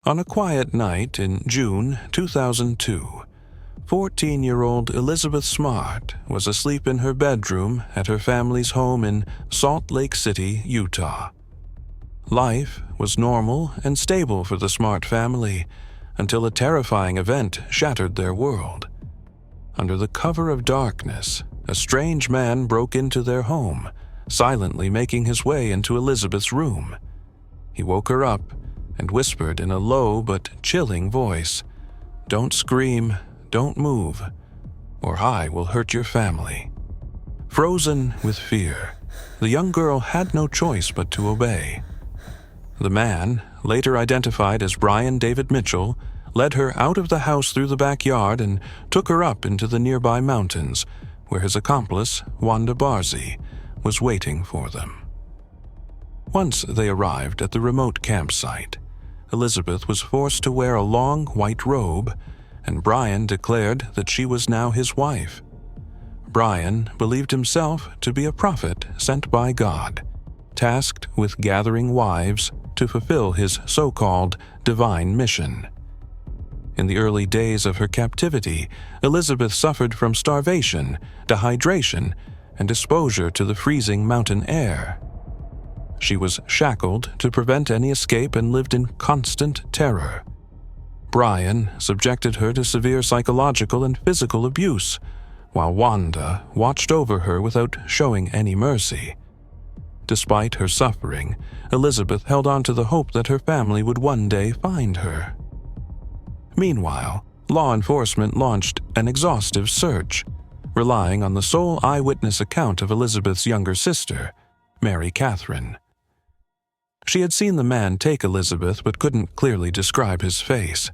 On a quiet night in June 2002, 14-year-old Elizabeth Smart was asleep in her bedroom at her family's home in Salt Lake City, Utah. Life was normal and stable for the Smart family until a terrifying event shattered their world. Under the cover of darkness, a strange man broke into their home, silently making his way into Elizabeth's room. He woke her up and whispered in a low but chilling voice, "Don't scream, don't move, or I will hurt your family." Frozen with fear, the young girl had no choice but to obey. The man, later identified as Brian David Mitchell, led her out of the house through the backyard and took her up into the nearby mountains, where his accomplice, Wanda Barzee, was waiting for them. Once they arrived at the remote campsite, Elizabeth was forced to wear a long white robe, and Brian declared that she was now his wife. Brian believed himself to be a prophet sent by God, tasked with gathering wives to fulfill his so-called divine mission. In the early days of her captivity, Elizabeth suffered from starvation, dehydration, and exposure to the freezing mountain air. She was shackled to prevent any escape and lived in constant terror. Brian subjected her to severe psychological and physical abuse, while Wanda watched over her without showing any mercy. Despite her suffering, Elizabeth held on to the hope that her family would one day find her. Meanwhile, law enforcement launched an exhaustive search, relying on the sole eyewitness account of Elizabeth's younger sister, Mary Catherine. She had seen the man take Elizabeth but couldn't clearly describe his face.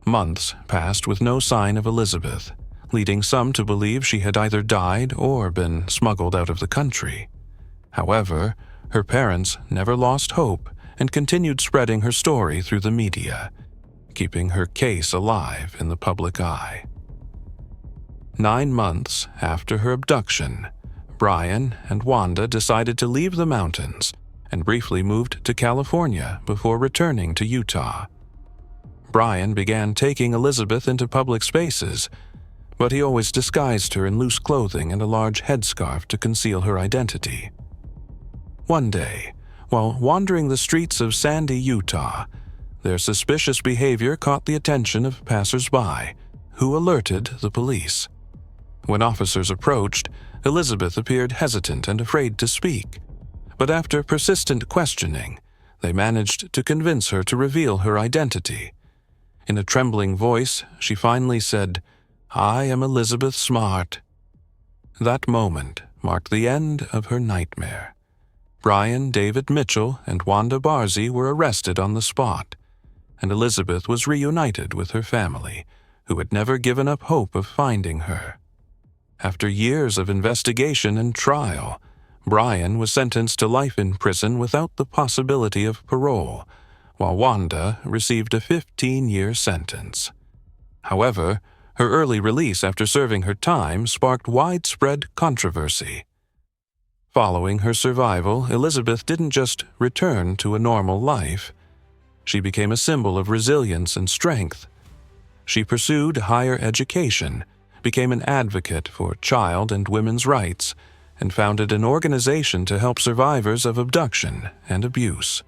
Months passed with no sign of Elizabeth, leading some to believe she had either died or been smuggled out of the country. However, her parents never lost hope and continued spreading her story through the media, keeping her case alive in the public eye. 9 months after her abduction, Brian and Wanda decided to leave the mountains and briefly moved to California before returning to Utah. Brian began taking Elizabeth into public spaces, but he always disguised her in loose clothing and a large headscarf to conceal her identity. One day, while wandering the streets of Sandy, Utah, their suspicious behavior caught the attention of passers-by, who alerted the police. When officers approached, Elizabeth appeared hesitant and afraid to speak, but after persistent questioning, they managed to convince her to reveal her identity. In a trembling voice, she finally said, "I am Elizabeth Smart." That moment marked the end of her nightmare. Brian David Mitchell and Wanda Barzee were arrested on the spot, and Elizabeth was reunited with her family, who had never given up hope of finding her. After years of investigation and trial, Brian was sentenced to life in prison without the possibility of parole, while Wanda received a 15-year sentence. However, her early release after serving her time sparked widespread controversy. Following her survival, Elizabeth didn't just return to a normal life. She became a symbol of resilience and strength. She pursued higher education, became an advocate for child and women's rights, and founded an organization to help survivors of abduction and abuse.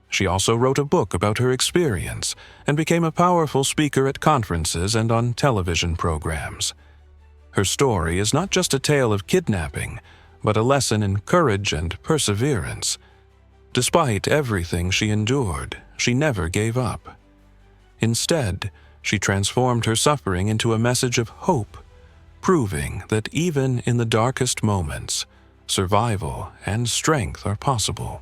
She also wrote a book about her experience and became a powerful speaker at conferences and on television programs. Her story is not just a tale of kidnapping, but a lesson in courage and perseverance. Despite everything she endured, she never gave up. Instead, she transformed her suffering into a message of hope, proving that even in the darkest moments, survival and strength are possible.